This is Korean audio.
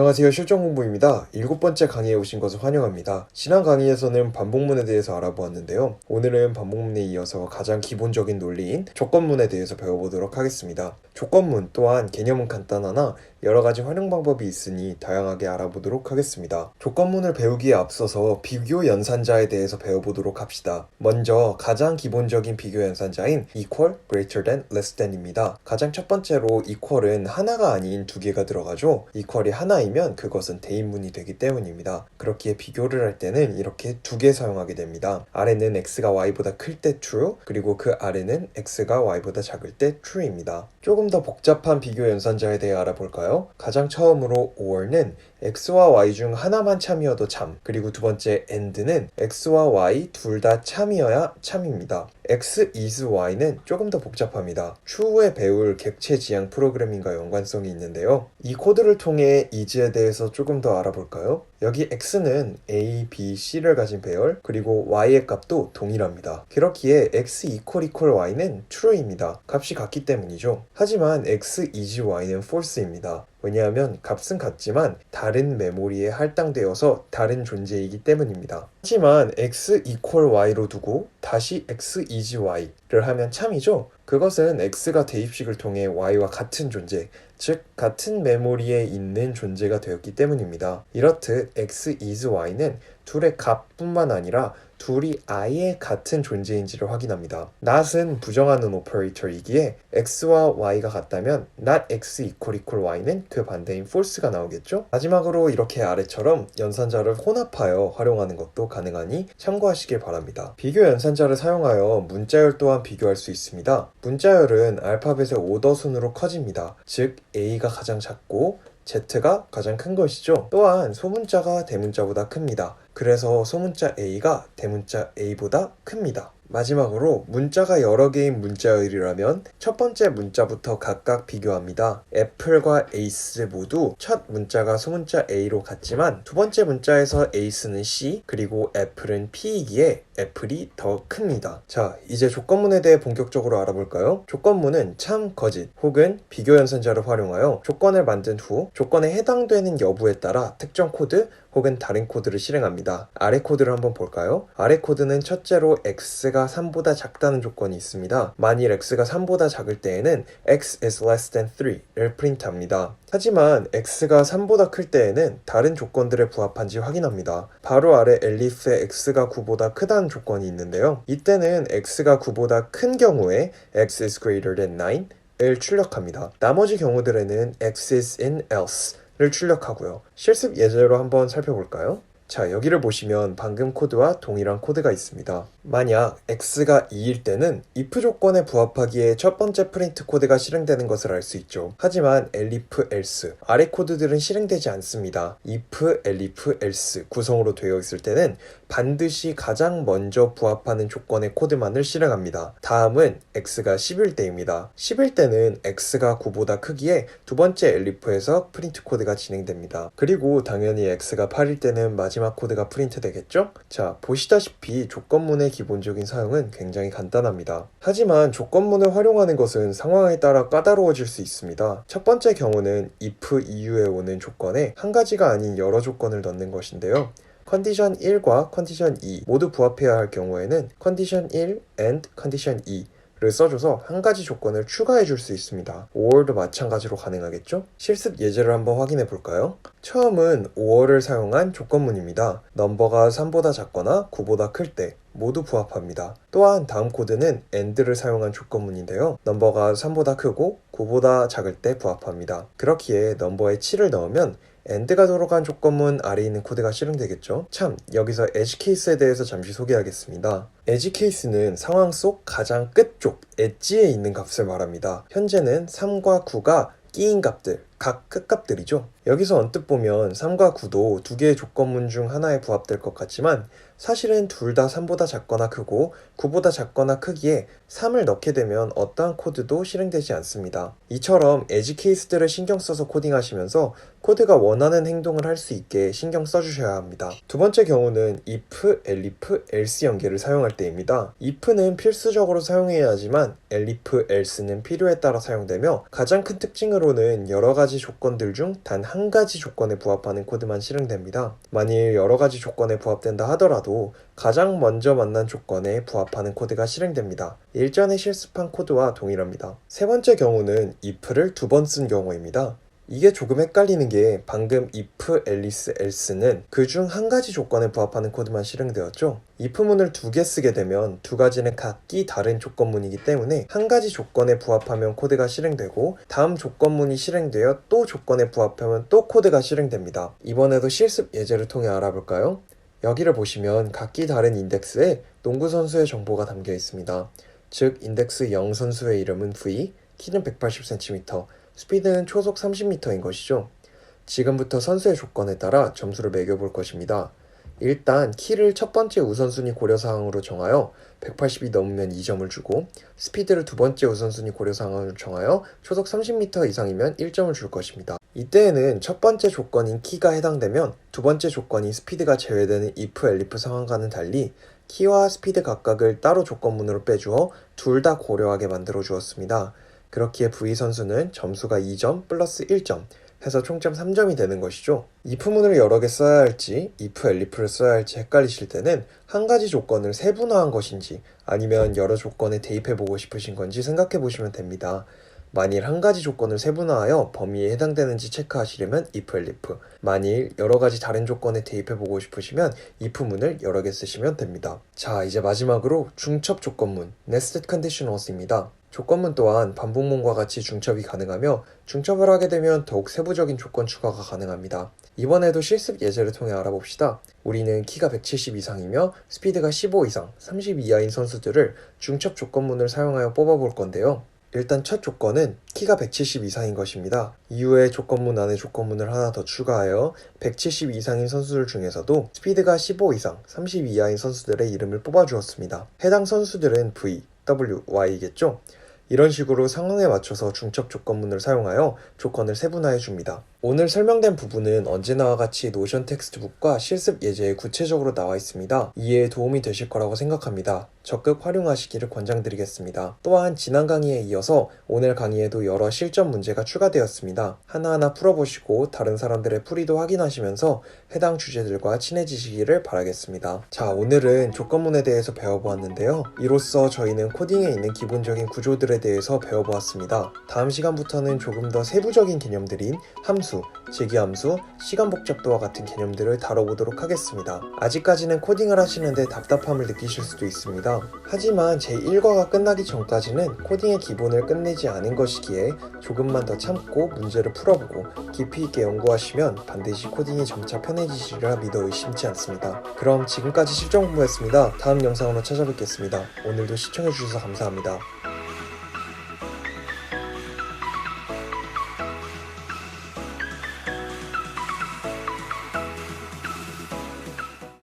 안녕하세요. 실전공부입니다. 7번째 강의에 오신 것을 환영합니다. 지난 강의에서는 반복문에 대해서 알아보았는데요. 오늘은 반복문에 이어서 가장 기본적인 논리인 조건문에 대해서 배워보도록 하겠습니다. 조건문 또한 개념은 간단하나 여러가지 활용 방법이 있으니 다양하게 알아보도록 하겠습니다. 조건문을 배우기에 앞서서 비교 연산자에 대해서 배워보도록 합시다. 먼저 가장 기본적인 비교 연산자인 equal, greater than, less than입니다. 가장 첫 번째로 equal은 하나가 아닌 두 개가 들어가죠. equal이 하나이면 그것은 대인문이 되기 때문입니다. 그렇기에 비교를 할 때는 이렇게 두 개 사용하게 됩니다. 아래는 x가 y보다 클 때 true, 그리고 그 아래는 x가 y보다 작을 때 true입니다. 조금 더 복잡한 비교 연산자에 대해 알아볼까요? 가장 처음으로 or는 x와 y 중 하나만 참이어도 참, 그리고 두 번째 and는 x와 y 둘 다 참이어야 참입니다. x is y는 조금 더 복잡합니다. 추후에 배울 객체 지향 프로그래밍과 연관성이 있는데요. 이 코드를 통해 is에 대해서 조금 더 알아볼까요? 여기 x는 a, b, c를 가진 배열, 그리고 y의 값도 동일합니다. 그렇기에 x equal y는 true입니다. 값이 같기 때문이죠. 하지만 x is y는 false입니다. 왜냐하면 값은 같지만 다른 메모리에 할당되어서 다른 존재이기 때문입니다. 하지만 x equal y로 두고 다시 x is y를 하면 참이죠. 그것은 x가 대입식을 통해 y와 같은 존재, 즉 같은 메모리에 있는 존재가 되었기 때문입니다. 이렇듯 x is y는 둘의 값뿐만 아니라 둘이 아예 같은 존재인지를 확인합니다. not은 부정하는 오퍼레이터이기에 x와 y가 같다면 not x equal y는 그 반대인 false가 나오겠죠? 마지막으로 이렇게 아래처럼 연산자를 혼합하여 활용하는 것도 가능하니 참고하시길 바랍니다. 비교 연산자를 사용하여 문자열 또한 비교할 수 있습니다. 문자열은 알파벳의 오더 순으로 커집니다. 즉 a가 가장 작고 Z가 가장 큰 것이죠. 또한 소문자가 대문자보다 큽니다. 그래서 소문자 A가 대문자 A보다 큽니다. 마지막으로 문자가 여러 개인 문자열이라면 첫 번째 문자부터 각각 비교합니다. 애플과 에이스 모두 첫 문자가 소문자 A로 같지만 두 번째 문자에서 에이스는 C, 그리고 애플은 P이기에 애플이 더 큽니다. 자, 이제 조건문에 대해 본격적으로 알아볼까요? 조건문은 참, 거짓 혹은 비교 연산자를 활용하여 조건을 만든 후 조건에 해당되는 여부에 따라 특정 코드 혹은 다른 코드를 실행합니다. 아래 코드를 한번 볼까요? 아래 코드는 첫째로 x가 3보다 작다는 조건이 있습니다. 만일 x가 3보다 작을 때에는 x is less than 3를 프린트합니다. 하지만 x가 3보다 클 때에는 다른 조건들에 부합한지 확인합니다. 바로 아래 엘리프에 x가 9보다 크다는 조건이 있는데요. 이때는 x가 9보다 큰 경우에 x is greater than 9을 출력합니다. 나머지 경우들에는 x is in else 를 출력하고요. 실습 예제로 한번 살펴볼까요? 자, 여기를 보시면 방금 코드와 동일한 코드가 있습니다. 만약 x가 2일 때는 if 조건에 부합하기에 첫 번째 프린트 코드가 실행되는 것을 알 수 있죠. 하지만 elif else 아래 코드들은 실행되지 않습니다. if, elif else 구성으로 되어 있을 때는 반드시 가장 먼저 부합하는 조건의 코드만을 실행합니다. 다음은 x가 10일 때입니다. 10일 때는 x가 9보다 크기에 두 번째 elif에서 프린트 코드가 진행됩니다. 그리고 당연히 x가 8일 때는 마지막 코드가 프린트 되겠죠? 자, 보시다시피 조건문의 기본적인 사용은 굉장히 간단합니다. 하지만 조건문을 활용하는 것은 상황에 따라 까다로워질 수 있습니다. 첫 번째 경우는 if 이후에 오는 조건에 한 가지가 아닌 여러 조건을 넣는 것인데요. 컨디션 1과 컨디션 2 모두 부합해야 할 경우에는 컨디션 1 and 컨디션 2를 써줘서 한 가지 조건을 추가해 줄 수 있습니다. or도 마찬가지로 가능하겠죠? 실습 예제를 한번 확인해 볼까요? 처음은 or를 사용한 조건문입니다. 넘버가 3보다 작거나 9보다 클 때 모두 부합합니다. 또한 다음 코드는 and를 사용한 조건문인데요. 넘버가 3보다 크고 9보다 작을 때 부합합니다. 그렇기에 넘버에 7을 넣으면 and가 들어간 조건문 아래에 있는 코드가 실행되겠죠. 참, 여기서 edge case에 대해서 잠시 소개하겠습니다. edge case는 상황 속 가장 끝쪽, 엣지에 있는 값을 말합니다. 현재는 3과 9가 끼인 값들, 각 끝값들이죠. 여기서 언뜻 보면 3과 9도 두 개의 조건문 중 하나에 부합될 것 같지만 사실은 둘 다 3보다 작거나 크고 9보다 작거나 크기에 3을 넣게 되면 어떠한 코드도 실행되지 않습니다. 이처럼 에지 케이스들을 신경 써서 코딩하시면서 코드가 원하는 행동을 할 수 있게 신경 써주셔야 합니다. 두 번째 경우는 if, elif, else 연계를 사용할 때입니다. if는 필수적으로 사용해야 하지만 elif, else는 필요에 따라 사용되며 가장 큰 특징으로는 여러 가지 조건들 중 단 한 가지 조건에 부합하는 코드만 실행됩니다. 만일 여러 가지 조건에 부합된다 하더라도 가장 먼저 만난 조건에 부합하는 코드가 실행됩니다. 일전에 실습한 코드와 동일합니다. 세 번째 경우는 if를 두 번 쓴 경우입니다. 이게 조금 헷갈리는 게 방금 if, else, else는 그중 한 가지 조건에 부합하는 코드만 실행되었죠. if문을 두 개 쓰게 되면 두 가지는 각기 다른 조건문이기 때문에 한 가지 조건에 부합하면 코드가 실행되고 다음 조건문이 실행되어 또 조건에 부합하면 또 코드가 실행됩니다. 이번에도 실습 예제를 통해 알아볼까요? 여기를 보시면 각기 다른 인덱스에 농구 선수의 정보가 담겨 있습니다. 즉 인덱스 0 선수의 이름은 V, 키는 180cm, 스피드는 초속 30m인 것이죠. 지금부터 선수의 조건에 따라 점수를 매겨볼 것입니다. 일단 키를 첫 번째 우선순위 고려사항으로 정하여 180이 넘으면 2점을 주고 스피드를 두 번째 우선순위 고려사항으로 정하여 초속 30m 이상이면 1점을 줄 것입니다. 이때에는 첫 번째 조건인 키가 해당되면 두 번째 조건인 스피드가 제외되는 if, elif 상황과는 달리 키와 스피드 각각을 따로 조건문으로 빼주어 둘 다 고려하게 만들어 주었습니다. 그렇기에 V 선수는 점수가 2점 플러스 1점 해서 총점 3점이 되는 것이죠. if문을 여러 개 써야 할지 if, elif를 써야 할지 헷갈리실 때는 한 가지 조건을 세분화한 것인지 아니면 여러 조건에 대입해보고 싶으신 건지 생각해 보시면 됩니다. 만일 한 가지 조건을 세분화하여 범위에 해당되는지 체크하시려면 if, elif, 만일 여러 가지 다른 조건에 대입해보고 싶으시면 if문을 여러 개 쓰시면 됩니다. 자, 이제 마지막으로 중첩 조건문 nested conditionals입니다. 조건문 또한 반복문과 같이 중첩이 가능하며 중첩을 하게 되면 더욱 세부적인 조건 추가가 가능합니다. 이번에도 실습 예제를 통해 알아봅시다. 우리는 키가 170 이상이며 스피드가 15 이상, 30 이하인 선수들을 중첩 조건문을 사용하여 뽑아볼 건데요. 일단 첫 조건은 키가 170 이상인 것입니다. 이후에 조건문 안에 조건문을 하나 더 추가하여 170 이상인 선수들 중에서도 스피드가 15 이상, 30 이하인 선수들의 이름을 뽑아주었습니다. 해당 선수들은 V, W, Y겠죠? 이런 식으로 상황에 맞춰서 중첩 조건문을 사용하여 조건을 세분화해 줍니다. 오늘 설명된 부분은 언제나와 같이 노션 텍스트북과 실습 예제에 구체적으로 나와 있습니다. 이해에 도움이 되실 거라고 생각합니다. 적극 활용하시기를 권장드리겠습니다. 또한 지난 강의에 이어서 오늘 강의에도 여러 실전 문제가 추가되었습니다. 하나하나 풀어보시고 다른 사람들의 풀이도 확인하시면서 해당 주제들과 친해지시기를 바라겠습니다. 자, 오늘은 조건문에 대해서 배워보았는데요. 이로써 저희는 코딩에 있는 기본적인 구조들에 대해서 배워보았습니다. 다음 시간부터는 조금 더 세부적인 개념들인 함수, 재기함수, 시간 복잡도와 같은 개념들을 다뤄보도록 하겠습니다. 아직까지는 코딩을 하시는데 답답함을 느끼실 수도 있습니다. 하지만 제1과가 끝나기 전까지는 코딩의 기본을 끝내지 않은 것이기에 조금만 더 참고 문제를 풀어보고 깊이 있게 연구하시면 반드시 코딩이 점차 편해지시리라 믿어 의심치 않습니다. 그럼 지금까지 실전 공부였습니다. 다음 영상으로 찾아뵙겠습니다. 오늘도 시청해주셔서 감사합니다.